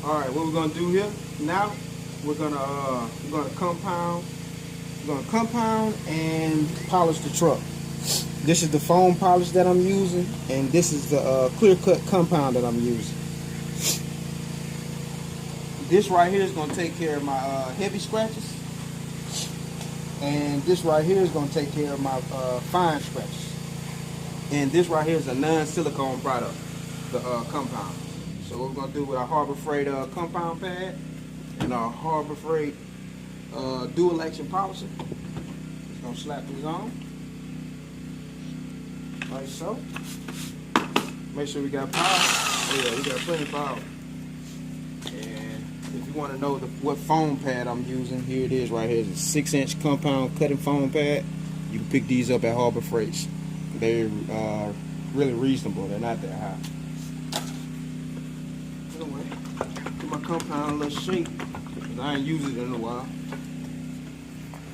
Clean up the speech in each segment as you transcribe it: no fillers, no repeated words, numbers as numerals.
All right, what we're gonna do here now? We're gonna compound and polish the truck. This is the foam polish that I'm using, and this is the clear cut compound that I'm using. This right here is gonna take care of my heavy scratches, and this right here is gonna take care of my fine scratches. And this right here is a non-silicone product, the compound. So what we're gonna do with our Harbor Freight compound pad and our Harbor Freight dual action polisher. Just gonna slap these on, like so. Make sure we got power. Oh yeah, we got plenty of power. And if you want to know what foam pad I'm using, here it is right here. It's a 6-inch compound cutting foam pad. You can pick these up at Harbor Freight. They're really reasonable. They're not that high. Anyway, give my compound a little shake, because I ain't used it in a while. I'm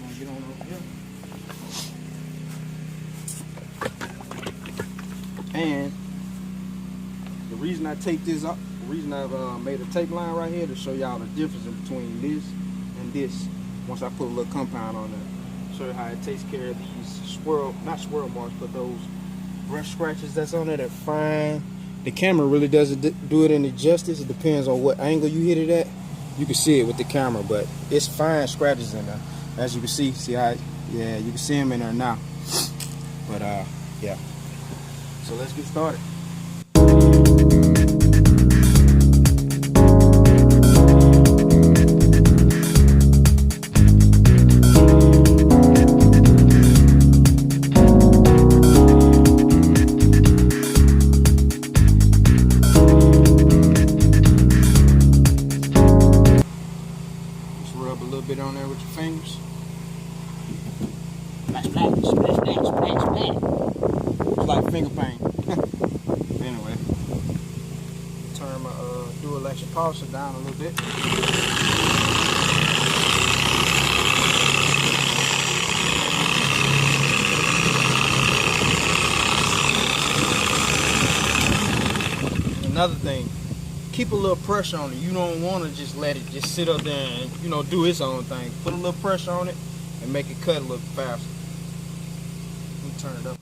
gonna get on over here. And the reason I take this up, the reason I've made a tape line right here to show y'all the difference in between this and this. Once I put a little compound on there, show you how it takes care of these not swirl marks, but those brush scratches that's on there. They're fine. The camera really doesn't do it any justice. It depends on what angle you hit it at. You can see it with the camera, but it's fine scratches in there. As you can see how, yeah, you can see them in there now. But yeah. So let's get started. Rub a little bit on there with your fingers. Splash, splash, splash, splash, splash, splash. It's like finger paint. Anyway, turn my dual action polisher down a little bit. Another thing, keep a little pressure on it. You don't want to just let it just sit up there and, you know, do its own thing. Put a little pressure on it and make it cut a little faster. Let me turn it up.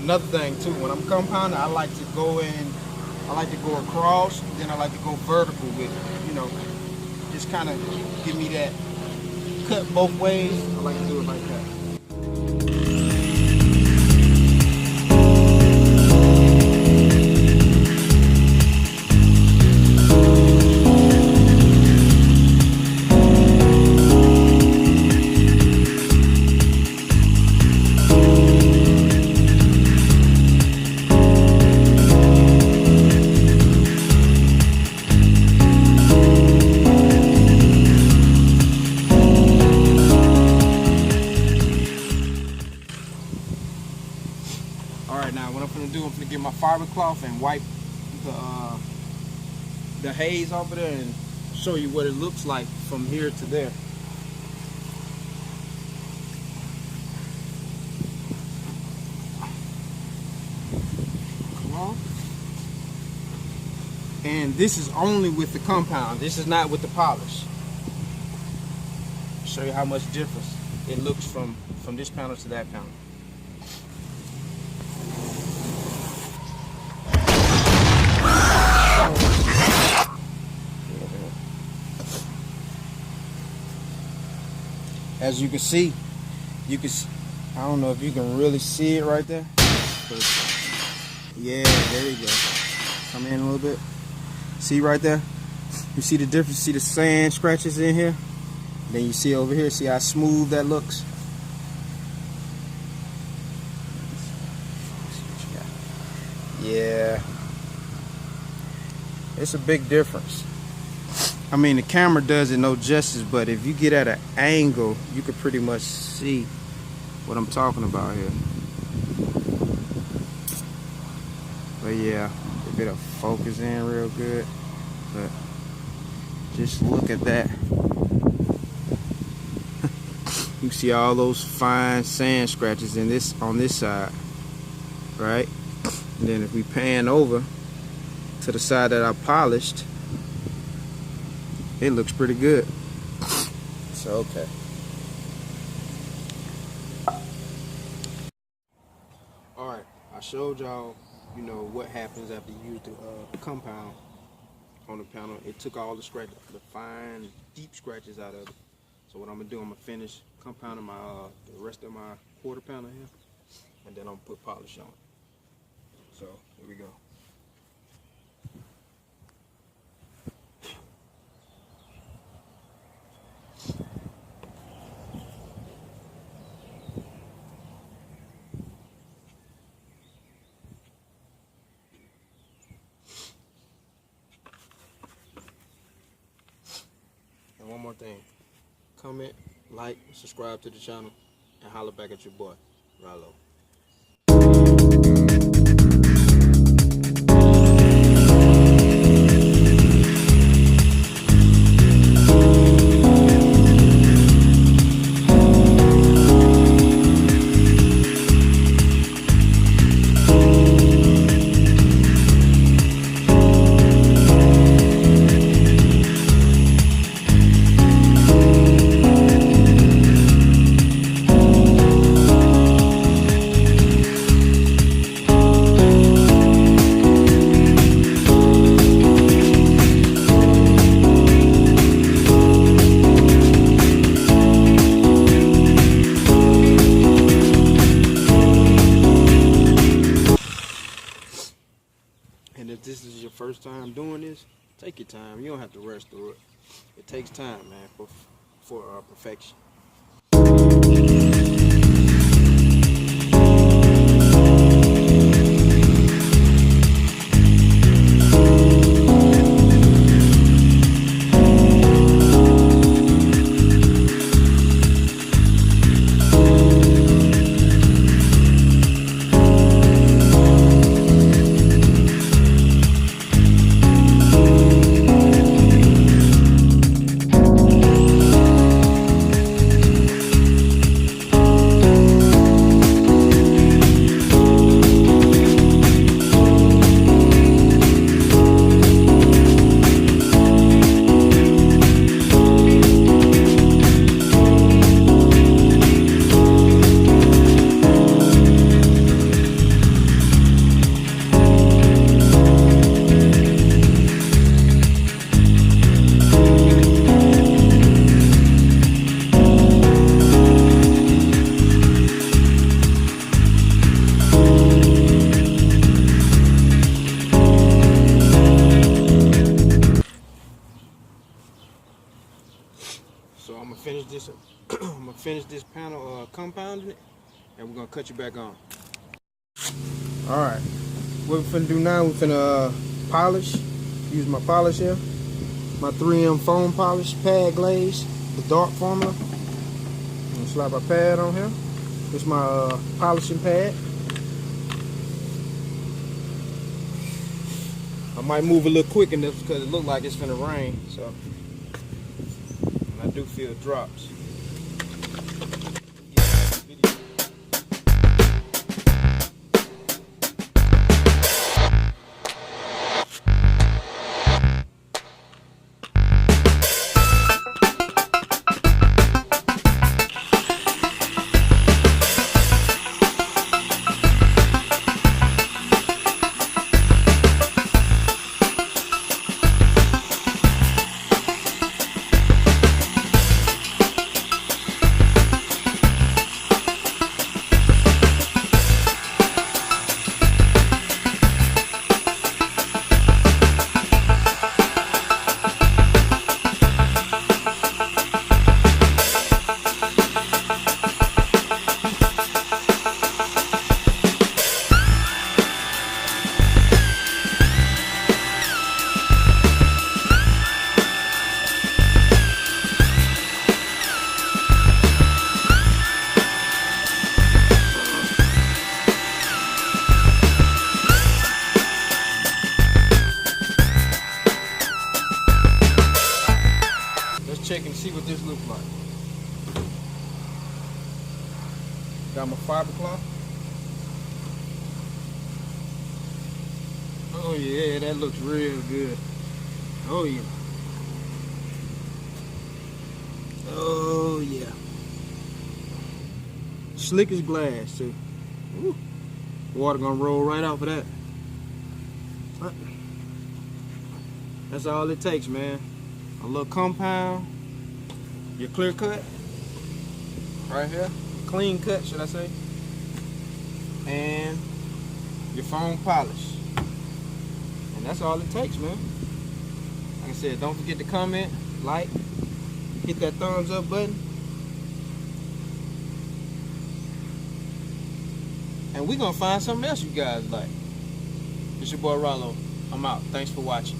Another thing too, when I'm compounding, I like to go across, then I like to go vertical with it. You know, just kind of give me that cut both ways. I like to do it like that. Alright, now what I'm going to do, I'm going to get my fiber cloth and wipe the haze off of there and show you what it looks like from here to there. And this is only with the compound. This is not with the polish. show you how much difference it looks from this panel to that panel. As you can see, I don't know if you can really see it right there. Yeah, there you go. Come in a little bit. See right there? You see the difference? See the sand scratches in here? Then you see over here, see how smooth that looks? Yeah. It's a big difference. I mean, the camera does it no justice, but if you get at an angle, you can pretty much see what I'm talking about here. But yeah, if it'll focus in real good. But just look at that. You can see all those fine sand scratches in this on this side, right? And then if we pan over to the side that I polished, it looks pretty good. So okay. All right, I showed y'all, you know, what happens after you use the compound on the panel. It took all the scratches, the fine, deep scratches out of it. So what I'm gonna do, I'm gonna finish compounding my the rest of my quarter panel here, and then I'm gonna put polish on it. So here we go. And one more thing, comment, like, subscribe to the channel, and holler back at your boy, Rallo. And if this is your first time doing this, take your time. You don't have to rush through it. It takes time, man, for perfection. So I'm gonna finish this. I'm gonna finish this panel compounding it, and we're gonna cut you back on. All right, what we're finna do now? We're finna polish. Use my polish here, my 3M foam polish pad glaze, the dark formula. I'm gonna slap a pad on here. This is my polishing pad. I might move a little quick in this because it looks like it's finna rain. So. I do feel drops. Got my fiber cloth. Oh yeah, that looks real good. Oh yeah. Oh yeah. Slick as glass too. Woo. Water gonna roll right off of that. But that's all it takes, man. A little compound, your clear cut, right here, clean cut, should I say, and your foam polish. And that's all it takes, man. Like I said, don't forget to comment, like, hit that thumbs up button. And we're gonna find something else you guys like. It's your boy Rollo. I'm out. Thanks for watching.